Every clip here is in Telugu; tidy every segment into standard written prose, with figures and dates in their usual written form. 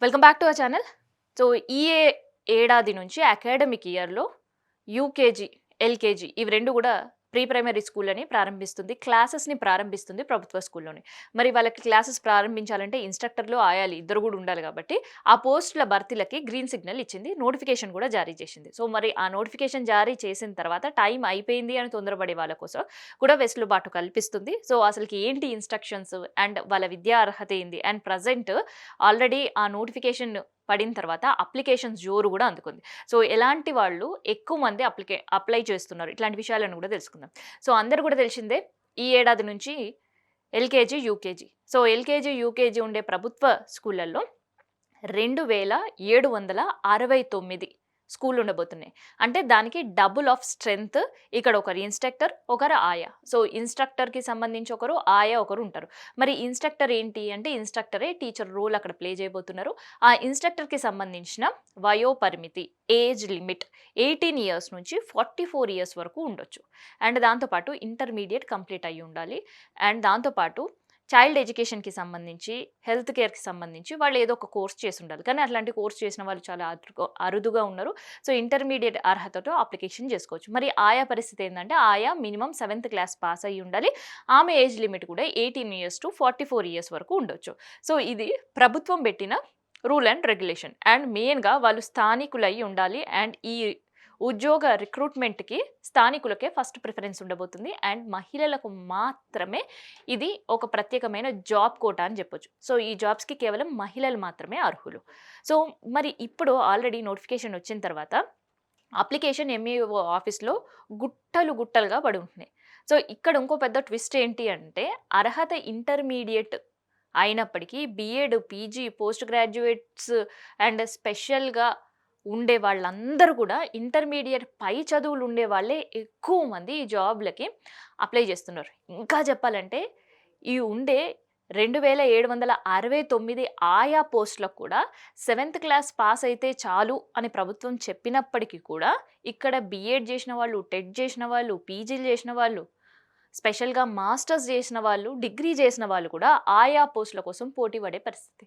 Welcome back to our channel. So, ఈ ఏడాది నుంచి అకాడమిక్ ఇయర్‌లో యూకేజీ, ఎల్‌కేజీ ఇవి 2 గూడా ప్రీ ప్రైమరీ స్కూల్‌లని ప్రారంభిస్తుంది. క్లాసెస్‌ని ప్రారంభిస్తుంది ప్రభుత్వ స్కూల్‌లోనే. మరి వాళ్ళకి క్లాసెస్ ప్రారంభించాలంటే ఇన్‌స్ట్రక్టర్లు, ఆయాలు ఇద్దరు గూడా ఉండాలి గాబట్టి, ఆ పోస్టుల భర్తీలకి గ్రీన్ సిగ్నల్ ఇచ్చింది. నోటిఫికేషన్ గూడా జారీ చేసింది. సో, మరి ఆ నోటిఫికేషన్ జారీ చేసిన తర్వాత టైం అయిపోయింది అని తొందరపడే వాళ్ళ కోసం కూడా వెసులుబాటు కల్పిస్తుంది. సో, అసలుకి ఏంటి ఇన్‌స్ట్రక్షన్స్ అండ్ వాళ్ళ విద్యా అర్హత ఏంది? అండ్ ప్రెజెంట్ ఆల్రెడీ ఆ నోటిఫికేషన్ పడిన తర్వాత అప్లికేషన్స్ జోరు గూడా అందుకుంది. సో, ఎలాంటి వాళ్ళు ఎక్కువ మంది అప్లై చేస్తున్నారు. ఇట్లాంటి విషయాలను గూడా తెలుసుకుందాం. సో, అందరూ గూడా తెలిసిందే ఈ ఏడాది నుంచి LKG, UKG. So, LKG, UKG ఉండే ప్రభుత్వ స్కూళ్ళల్లో 2769 స్కూళ్ళు ఉండబోతున్నాయి. అంటే దానికి డబుల్ ఆఫ్ స్ట్రెంత్. ఇక్కడ ఒకరు ఇన్‌స్ట్రక్టర్, ఒకరు ఆయా. సో, ఇన్‌స్ట్రక్టర్‌కి సంబంధించి ఒకరు, ఆయా ఒకరు ఉంటారు. మరి ఇన్‌స్ట్రక్టర్ ఏంటి అంటే ఇన్‌స్ట్రక్టరే టీచర్ రోల్ అక్కడ ప్లే చేయబోతున్నారు. ఆ ఇన్‌స్ట్రక్టర్‌కి సంబంధించిన వయో పరిమితి, ఏజ్ లిమిట్ 18 ఇయర్స్ నుంచి 44 ఇయర్స్ వరకు ఉండొచ్చు. అండ్ దాంతో పాటు ఇంటర్మీడియేట్ కంప్లీట్ అయ్యి ఉండాలి. అండ్ దాంతో పాటు చైల్డ్ ఎడ్యుకేషన్‌కి సంబంధించి, హెల్త్ కేర్‌కి సంబంధించి వాళ్ళు ఏదో ఒక కోర్స్ చేసుండాలి. కానీ అట్లాంటి కోర్స్ చేసిన వాళ్ళు చాలా అరుదుగా ఉన్నారు. సో, ఇంటర్మీడియేట్ అర్హతతో అప్లికేషన్ చేసుకోవచ్చు. మరి ఆయా పరిస్థితి ఏందంటే, ఆయా మినిమమ్ 7థ్ క్లాస్ పాస్ అయ్యి ఉండాలి. ఆమె ఏజ్ లిమిట్ కూడా 18 ఇయర్స్ టు 44 ఇయర్స్ వరకు ఉండొచ్చు. సో, ఇది ప్రభుత్వం పెట్టిన రూల్ అండ్ రెగ్యులేషన్. అండ్ మెయిన్‌గా వాళ్ళు స్థానికులై ఉండాలి. అండ్ ఈ ఉద్యోగ రిక్రూట్‌మెంట్‌కి స్థానికులకే ఫస్ట్ ప్రిఫరెన్స్ ఉండబోతుంది. అండ్ మహిళలకు మాత్రమే ఇది ఒక ప్రత్యేకమైన జాబ్ కోటా అని చెప్పొచ్చు. సో, ఈ జాబ్స్‌కి కేవలం మహిళలు మాత్రమే అర్హులు. సో, మరి ఇప్పుడు ఆల్రెడీ నోటిఫికేషన్ వచ్చిన తర్వాత అప్లికేషన్ ఎంఈఓ ఆఫీస్‌లో గుట్టలు గుట్టలుగా పడి ఉంటున్నాయి. సో, ఇక్కడ ఇంకో పెద్ద ట్విస్ట్ ఏంటి అంటే అర్హత ఇంటర్మీడియేట్ అయినప్పటికీ B Ed, PG, post graduates and స్పెషల్‌గా ఉండే వాళ్ళందరూ కూడా ఇంటర్మీడియేట్ పై చదువులు ఉండే వాళ్ళే ఎక్కువ మంది ఈ జాబ్‌లకి అప్లై చేస్తున్నారు. ఇంకా చెప్పాలంటే ఈ ఉండే 2769 ఆయా పోస్టులకు కూడా 7థ్ క్లాస్ పాస్ అయితే చాలు అని ప్రభుత్వం చెప్పినప్పటికీ కూడా ఇక్కడ బీఎడ్ చేసిన వాళ్ళు, టెట్ చేసిన వాళ్ళు, పీజీలు చేసిన వాళ్ళు, స్పెషల్‌గా మాస్టర్స్ చేసిన వాళ్ళు, డిగ్రీ చేసిన వాళ్ళు కూడా ఆయా పోస్టుల కోసం పోటీ పడే పరిస్థితి.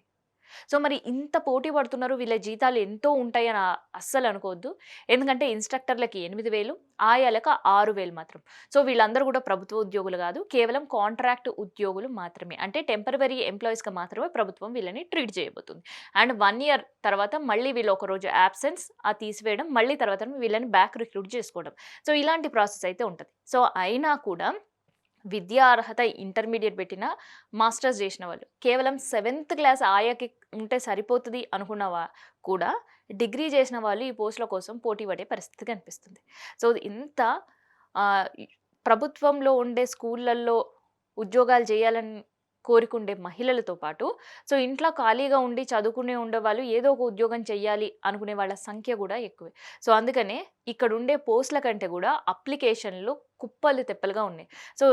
సో, మరి ఇంత పోటీ పడుతున్నారు. వీళ్ళ జీతాలు ఎంతో ఉంటాయని అస్సలు అనుకోవద్దు. ఎందుకంటే ఇన్‌స్ట్రక్టర్‌లకి 8,000, ఆయాలకు 6,000 మాత్రం. సో, వీళ్ళందరూ కూడా ప్రభుత్వ ఉద్యోగులు కాదు. కేవలం కాంట్రాక్ట్ ఉద్యోగులు మాత్రమే. అంటే టెంపరరీ ఎంప్లాయీస్‌గా మాత్రమే ప్రభుత్వం వీళ్ళని ట్రీట్ చేయబోతుంది. అండ్ 1 ఇయర్ తర్వాత మళ్ళీ వీళ్ళు ఒక రోజు యాబ్సెన్స్ తీసివేయడం, మళ్ళీ తర్వాత వీళ్ళని బ్యాక్ రిక్రూట్ చేసుకోవడం. సో, ఇలాంటి ప్రాసెస్ అయితే ఉంటది. సో, అయినా కూడా విద్యా అర్హత ఇంటర్మీడియేట్ పెట్టిన మాస్టర్స్ చేసిన వాళ్ళు కేవలం 7థ్ క్లాస్ ఆయాకి ఉంటే సరిపోతుంది అనుకున్నవా కూడా డిగ్రీ చేసిన వాళ్ళు ఈ పోస్టుల కోసం పోటీ పడే పరిస్థితి కనిపిస్తుంది. సో, ఇంత ఈ ప్రభుత్వంలో ఉండే స్కూళ్ళల్లో ఉద్యోగాలు చేయాలని కోరికుండే మహిళలతో పాటు సో, ఇంట్లో ఖాళీగా ఉండి చదువుకునే ఉండేవాళ్ళు ఏదో ఒక ఉద్యోగం చెయ్యాలి అనుకునే వాళ్ళ సంఖ్య కూడా ఎక్కువే. సో, అందుకనే ఇక్కడుండే పోస్టుల కంటే కూడా అప్లికేషన్‌లు కుప్పలు తెప్పలుగా ఉన్నాయి. సో,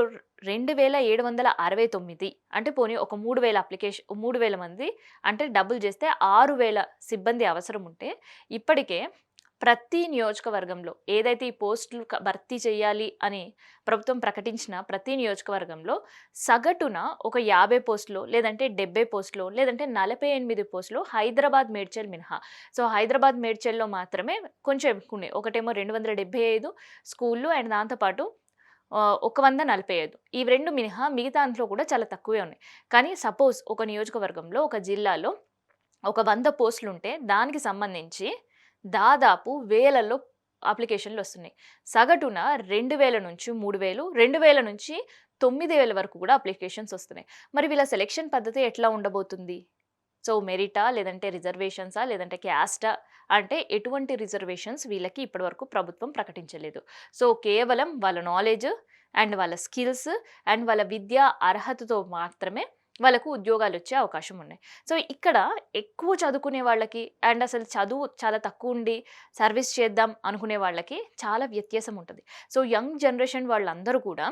2769 అంటే పోనీ ఒక 3000 మంది అంటే డబుల్ చేస్తే 6000 సిబ్బంది అవసరం ఉంటే ఇప్పటికే ప్రతి నియోజకవర్గంలో ఏదైతే ఈ పోస్టులు భర్తీ చేయాలి అని ప్రభుత్వం ప్రకటించిన ప్రతి నియోజకవర్గంలో సగటున ఒక 50 పోస్టులో లేదంటే 70 పోస్టులో లేదంటే 48 పోస్టులో హైదరాబాద్, మేడ్చల్ మినహా. సో, హైదరాబాద్, మేడ్చల్‌లో మాత్రమే కొంచెం ఎక్కువున్నాయి. ఒకటేమో 275 స్కూల్లు అండ్ దాంతో పాటు ఒక 145 ఇవి 2 మినహా మిగతా అంతలో కూడా చాలా తక్కువే ఉన్నాయి. కానీ సపోజ్ ఒక నియోజకవర్గంలో, ఒక జిల్లాలో ఒక 100 పోస్టులుంటే దానికి సంబంధించి దాదాపు వేలల్లో అప్లికేషన్‌లొస్తున్నాయి. సగటున 2000 నుంచి 3000, 2000 నుంచి 9000 వరకు కూడా అప్లికేషన్స్ ఒస్తున్నాయి. మరి వీళ్ళ సెలక్షన్ పద్ధతి ఎట్లా ఉండబోతుంది? సో, మెరిటా? లేదంటే రిజర్వేషన్సా? లేదంటే క్యాస్టా? అంటే ఎటువంటి రిజర్వేషన్స్ వీళ్ళకి ఇప్పటివరకు ప్రభుత్వం ప్రకటించలేదు. సో, కేవలం వాళ్ళ నాలెడ్జ్ అండ్ వాళ్ళ స్కిల్స్ అండ్ వాళ్ళ విద్యా అర్హతతో మాత్రమే వాళ్ళకు ఉద్యోగాలొచ్చే అవకాశం ఉన్నాయి. సో, ఇక్కడ ఎక్కువ చదువుకునే వాళ్ళకి అండ్ అసలు చదువు చాలా తక్కువుండి సర్వీస్ చేద్దాం అనుకునే వాళ్ళకి చాలా వ్యత్యాసం ఉంటది. సో, యంగ్ జనరేషన్ వాళ్ళందరూ కూడా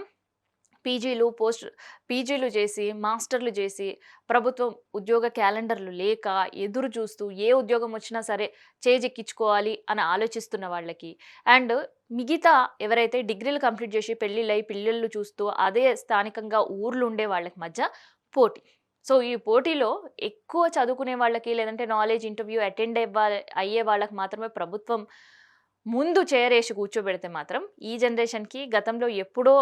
పీజీలు చేసి, మాస్టర్‌లు చేసి, ప్రభుత్వం ఉద్యోగ క్యాలెండర్‌లు లేక, ఎదురు చూస్తూ, ఏ ఉద్యోగం వచ్చినా సరే చేజెక్కించుకోవాలి అని ఆలోచిస్తున్న వాళ్ళకి, అండ్ మిగతా ఎవరైతే డిగ్రీలు కంప్లీట్ చేసి పెళ్ళిళ్ళై పిల్లలు చూస్తూ, అదే స్థానికంగా ఊర్లు ఉండే వాళ్ళకి మధ్య పోటీ. సో, ఈ పోటీలో ఎక్కువ చదువుకునే వాళ్ళకి లేదంటే నాలెడ్జ్ ఇంటర్వ్యూ అటెండ్ అయ్యే వాళ్ళకి మాత్రమే ప్రభుత్వం ముందు చైరేసి కూర్చోబెడితే మాత్రం ఈ జనరేషన్‌కి గతంలో ఎప్పుడో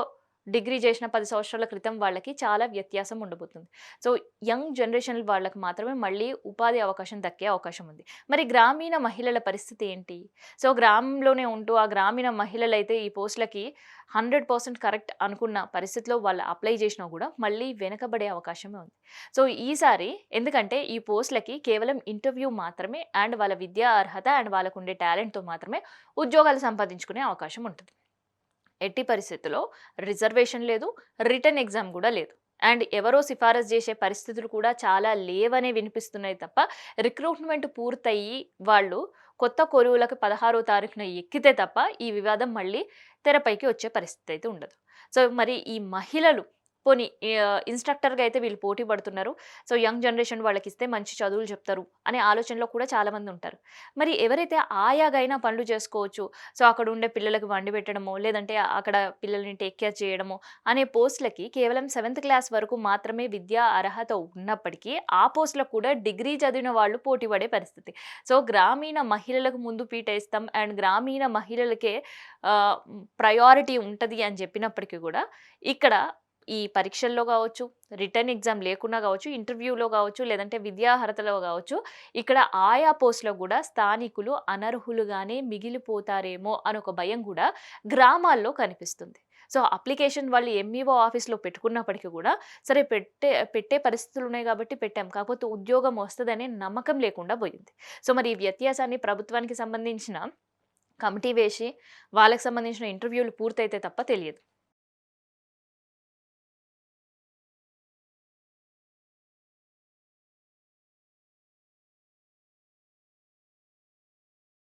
డిగ్రీ చేసిన 10 సంవత్సరాల క్రితం వాళ్ళకి చాలా వ్యత్యాసం ఉండబోతుంది. సో, యంగ్ జనరేషన్ వాళ్ళకి మాత్రమే మళ్ళీ ఉపాధి అవకాశం దక్కే అవకాశం ఉంది. మరి గ్రామీణ మహిళల పరిస్థితి ఏంటి? సో, గ్రామంలోనే ఉంటూ ఆ గ్రామీణ మహిళలైతే ఈ పోస్ట్‌లకి 100% కరెక్ట్ అనుకున్న పరిస్థితిలో వాళ్ళు అప్లై చేసినా గూడా మళ్ళీ వెనకబడే అవకాశమే ఉంది. సో, ఈసారి ఎందుకంటే ఈ పోస్ట్‌లకి కేవలం ఇంటర్వ్యూ మాత్రమే అండ్ వాళ్ళ విద్యా అర్హత అండ్ వాళ్ళకుండే టాలెంట్‌తో మాత్రమే ఉద్యోగాలు సంపాదించుకునే అవకాశం ఉంటుంది. ఎట్టి పరిస్థితిలో రిజర్వేషన్ లేదు, రిటన్ ఎగ్జామ్ గూడా లేదు. అండ్ ఎవరో సిఫారసు జేసే పరిస్థితులు కూడా చాలా లేవనే వినిపిస్తున్నాయి తప్ప, రిక్రూట్‌మెంట్ పూర్తయ్యి వాళ్ళు కొత్త కొలువులకు 16వ తారీఖున ఎక్కితే తప్ప, ఈ వివాదం మళ్ళీ తెరపైకి వచ్చే పరిస్థితయితే ఉండదు. సో, మరి ఈ మహిళలు పోనీ ఇన్‌స్ట్రక్టర్‌గా అయితే వీళ్ళు పోటీ పడుతున్నారు. సో, యంగ్ జనరేషన్ వాళ్ళకిస్తే మంచి చదువులు చెప్తారు అనే ఆలోచనలో కూడా చాలామందుంటారు. మరి ఎవరైతే ఆయాగా అయినా పనులు చేసుకోవచ్చు. సో, అక్కడ ఉండే పిల్లలకి వండి పెట్టడమో, లేదంటే అక్కడ పిల్లల్ని టేక్ కేర్ చేయడమో అనే పోస్ట్‌లకి కేవలం 7థ్ క్లాస్ వరకు మాత్రమే విద్యా అర్హత ఉన్నప్పటికీ, ఆ పోస్ట్‌లకు కూడా డిగ్రీ చదివిన వాళ్ళు పోటీ పడే పరిస్థితి. సో, గ్రామీణ మహిళలకు ముందు పీటేస్తాం అండ్ గ్రామీణ మహిళలకే ప్రయారిటీ ఉంటది అని చెప్పినప్పటికీ కూడా, ఇక్కడ ఈ పరీక్షల్లో గావచ్చు, రిటన్ ఎగ్జామ్ లేకున్నా గావచ్చు, ఇంటర్వ్యూలో గావచ్చు, లేదంటే విద్యార్హతలో గావచ్చు, ఇక్కడ ఆయా పోస్ట్‌లో గూడా స్థానికులు అనర్హులుగానే మిగిలిపోతారేమో అనొక భయం గూడా గ్రామాల్లో కనిపిస్తుంది. సో, అప్లికేషన్ వాళ్ళు ఎంఈఓ ఆఫీస్‌లో పెట్టుకున్నప్పటికి గూడా, సరే పెట్టే పరిస్థితులున్నాయి గాబట్టి పెట్టాం. కాకపోతే ఉద్యోగం వస్తదనే నమ్మకం లేకుండా పోయింది. సో, మరి ఈ వ్యత్యాసాన్ని ప్రభుత్వానికి సంబంధించిన కమిటీ వేసి, వాళ్ళకి సంబంధించిన ఇంటర్వ్యూలు పూర్తయితే తప్ప తెలియదు.